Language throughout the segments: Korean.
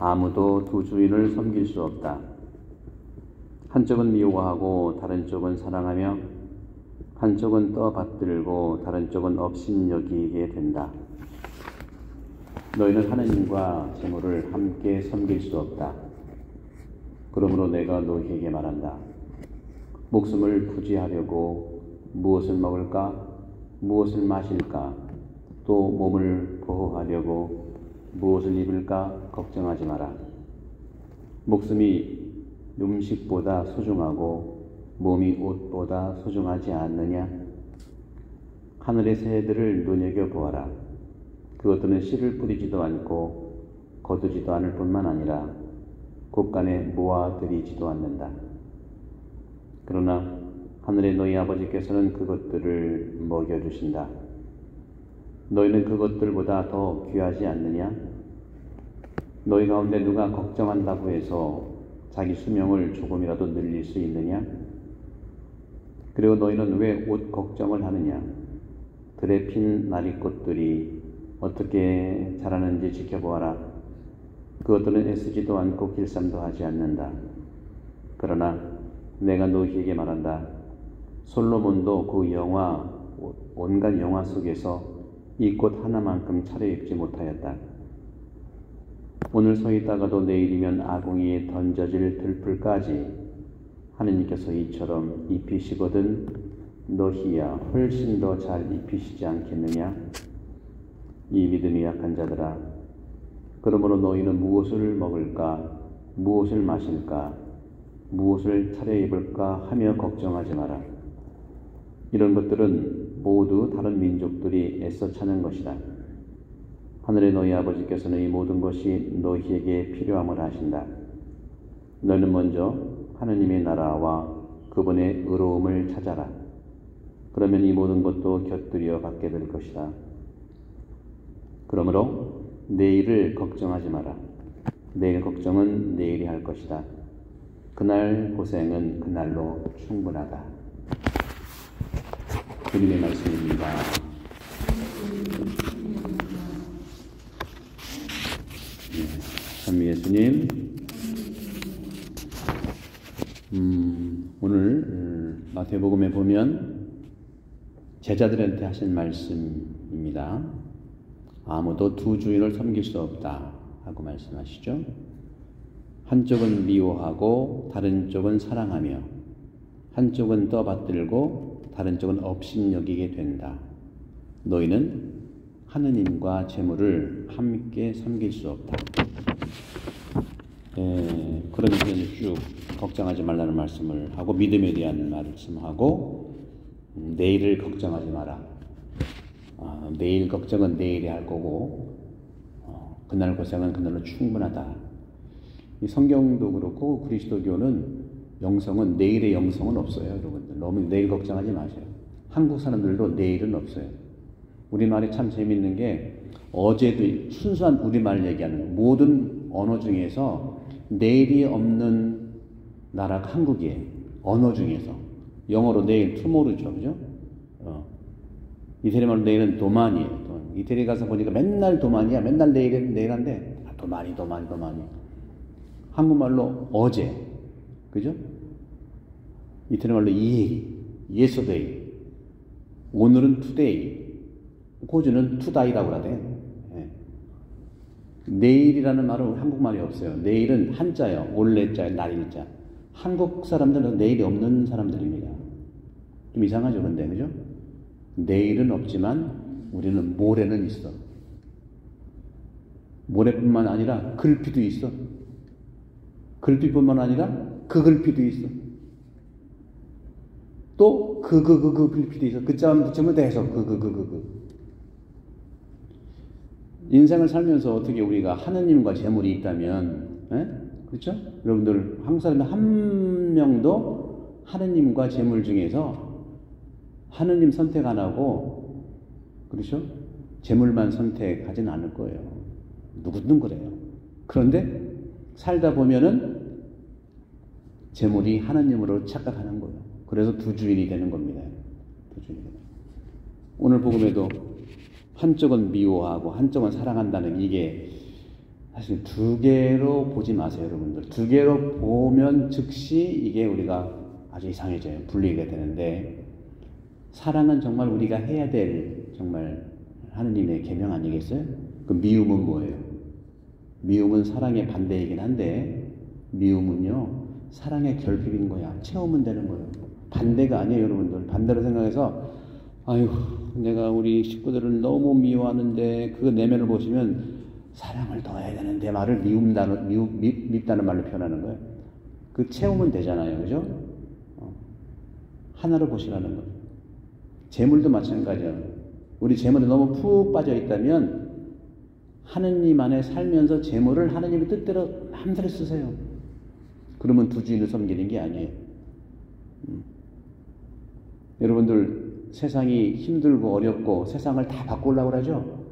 아무도 두 주인을 섬길 수 없다. 한쪽은 미워하고 다른 쪽은 사랑하며 한쪽은 떠받들고 다른 쪽은 업신여기게 된다. 너희는 하느님과 재물을 함께 섬길 수 없다. 그러므로 내가 너희에게 말한다. 목숨을 부지하려고 무엇을 먹을까? 무엇을 마실까? 또 몸을 보호하려고 무엇을 입을까? 걱정하지 마라. 목숨이 음식보다 소중하고 몸이 옷보다 소중하지 않느냐? 하늘의 새들을 눈여겨보아라. 그것들은 씨를 뿌리지도 않고 거두지도 않을 뿐만 아니라 곳간에 모아들이지도 않는다. 그러나 하늘의 너희 아버지께서는 그것들을 먹여주신다. 너희는 그것들보다 더 귀하지 않느냐? 너희 가운데 누가 걱정한다고 해서 자기 수명을 조금이라도 늘릴 수 있느냐? 그리고 너희는 왜 옷 걱정을 하느냐? 들에 핀 나리꽃들이 어떻게 자라는지 지켜보아라. 그것들은 애쓰지도 않고 길쌈도 하지 않는다. 그러나 내가 너희에게 말한다. 솔로몬도 그 온갖 영화 속에서 이 꽃 하나만큼 차려입지 못하였다. 오늘 서 있다가도 내일이면 아궁이에 던져질 들풀까지 하느님께서 이처럼 입히시거든 너희야 훨씬 더 잘 입히시지 않겠느냐? 이 믿음이 약한 자들아, 그러므로 너희는 무엇을 먹을까? 무엇을 마실까? 무엇을 차려입을까? 하며 걱정하지 마라. 이런 것들은 모두 다른 민족들이 애써 찾는 것이다. 하늘의 너희 아버지께서는 이 모든 것이 너희에게 필요함을 아신다. 너희는 먼저 하느님의 나라와 그분의 의로움을 찾아라. 그러면 이 모든 것도 곁들여 받게 될 것이다. 그러므로 내일을 걱정하지 마라. 내일 걱정은 내일이 할 것이다. 그날 고생은 그날로 충분하다. 주님의 말씀입니다. 참 예수님, 오늘 마태복음에 보면 제자들한테 하신 말씀입니다. 아무도 두 주인을 섬길 수 없다 하고 말씀하시죠. 한쪽은 미워하고 다른 쪽은 사랑하며 한쪽은 떠받들고 다른 쪽은 업신여기게 된다. 너희는 하느님과 재물을 함께 섬길 수 없다. 그러면서 쭉 걱정하지 말라는 말씀을 하고 믿음에 대한 말씀하고 내일을 걱정하지 마라. 내일 걱정은 내일이 할 거고 그날 고생은 그날로 충분하다. 이 성경도 그렇고 그리스도교는 영성은 내일의 영성은 없어요. 여러분들 너무 내일 걱정하지 마세요. 한국 사람들도 내일은 없어요. 우리말이 참 재밌는 게 어제도 순수한 우리말 얘기하는 모든 언어 중에서 내일이 없는 나라가 한국이에요. 언어 중에서 영어로 내일 투모로우죠, 그죠? 이태리 말로 내일은 도만이에요. 이태리 가서 보니까 맨날 도만이야. 맨날 내일한데 도만이. 한국말로 어제, 그죠? 이태리 말로 이에리, yesterday. 오늘은 today. 고주는 today라고 그러대. 내일이라는 말은 한국말이 없어요. 내일은 한자예요. 올레자예요. 날일자. 한국 사람들은 내일이 없는 사람들입니다. 좀 이상하죠, 근데, 그죠? 내일은 없지만 우리는 모레는 있어. 모레뿐만 아니라 글피도 있어. 글피뿐만 아니라 그 글피도 있어. 또 그 글피도 있어. 그 점 붙이면 계속 그. 인생을 살면서 어떻게 우리가 하느님과 재물이 있다면, 그렇죠? 여러분들 한국 사람들 한 명도 하느님과 재물 중에서 하느님 선택 안 하고, 그렇죠? 재물만 선택하진 않을 거예요. 누구든 그래요. 그런데 살다 보면은 재물이 하느님으로 착각하는 거예요. 그래서 두 주인이 되는 겁니다. 두 주인이. 오늘 복음에도 한쪽은 미워하고 한쪽은 사랑한다는 이게 사실 두 개로 보지 마세요, 여러분들. 두 개로 보면 즉시 이게 우리가 아주 이상해져요. 분리가 되는데, 사랑은 정말 우리가 해야 될 정말 하느님의 계명 아니겠어요? 그 미움은 뭐예요? 미움은 사랑의 반대이긴 한데, 미움은요 사랑의 결핍인 거야. 채우면 되는 거예요. 반대가 아니에요, 여러분들. 반대로 생각해서 아유, 내가 우리 식구들을 너무 미워하는데 그 내면을 보시면 사랑을 더 해야 되는데 말을 밉다는 말로 표현하는 거예요. 그 채우면 되잖아요, 그죠? 하나로 보시라는 거예요. 재물도 마찬가지예요. 우리 재물에 너무 푹 빠져 있다면 하느님 안에 살면서 재물을 하느님의 뜻대로 마음대로 쓰세요. 그러면 두 주인을 섬기는 게 아니에요. 여러분들 세상이 힘들고 어렵고 세상을 다 바꾸려고 그러죠?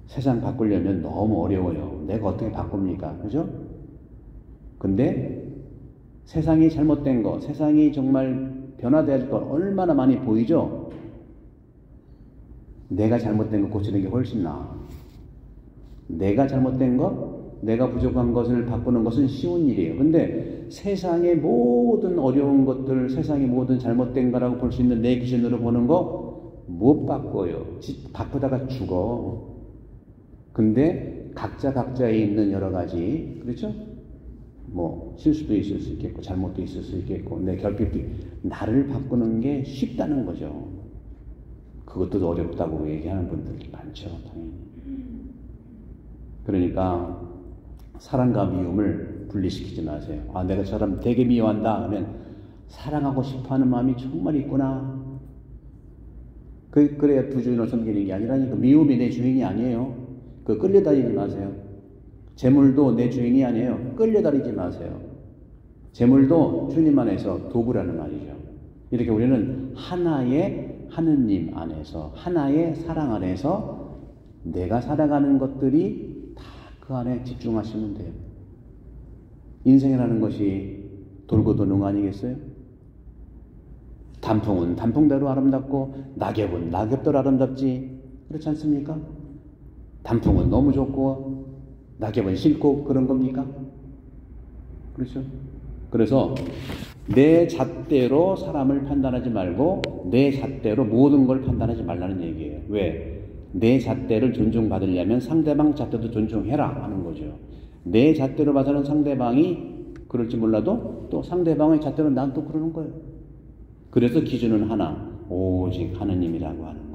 세상 바꾸려면 너무 어려워요. 내가 어떻게 바꿉니까? 그죠? 근데 세상이 잘못된 거, 세상이 정말 변화될 것 얼마나 많이 보이죠? 내가 잘못된 거 고치는 게 훨씬 나아. 내가 잘못된 것, 내가 부족한 것을 바꾸는 것은 쉬운 일이에요. 근데 세상의 모든 어려운 것들, 세상의 모든 잘못된 거라고 볼 수 있는 내 기준으로 보는 거 못 바꿔요. 바꾸다가 죽어. 근데 각자에 있는 여러 가지, 그렇죠? 뭐 실수도 있을 수 있겠고 잘못도 있을 수 있겠고 내 결핍도, 나를 바꾸는 게 쉽다는 거죠. 그것도 어렵다고 얘기하는 분들이 많죠, 당연히. 그러니까 사랑과 미움을 분리시키지 마세요. 아, 내가 저 사람 되게 미워한다 하면 사랑하고 싶어하는 마음이 정말 있구나. 그래야 두 주인을 섬기는 게 아니라니까. 미움이 내 주인이 아니에요. 끌려다니지 마세요. 재물도 내 주인이 아니에요. 끌려다니지 마세요. 재물도 주님 안에서 도구라는 말이죠. 이렇게 우리는 하나의 하느님 안에서, 하나의 사랑 안에서 내가 살아가는 것들이 다 그 안에 집중하시면 돼요. 인생이라는 것이 돌고 도는 거 아니겠어요? 단풍은 단풍대로 아름답고 낙엽은 낙엽대로 아름답지, 그렇지 않습니까? 단풍은 너무 좋고 낙엽은 싫고 그런 겁니까? 그렇죠? 그래서 내 잣대로 사람을 판단하지 말고 내 잣대로 모든 걸 판단하지 말라는 얘기예요. 왜? 내 잣대를 존중받으려면 상대방 잣대도 존중해라 하는 거죠. 내 잣대로 봐서는 상대방이 그럴지 몰라도 또 상대방의 잣대로 난 또 그러는 거예요. 그래서 기준은 하나, 오직 하느님이라고 하는 거예요.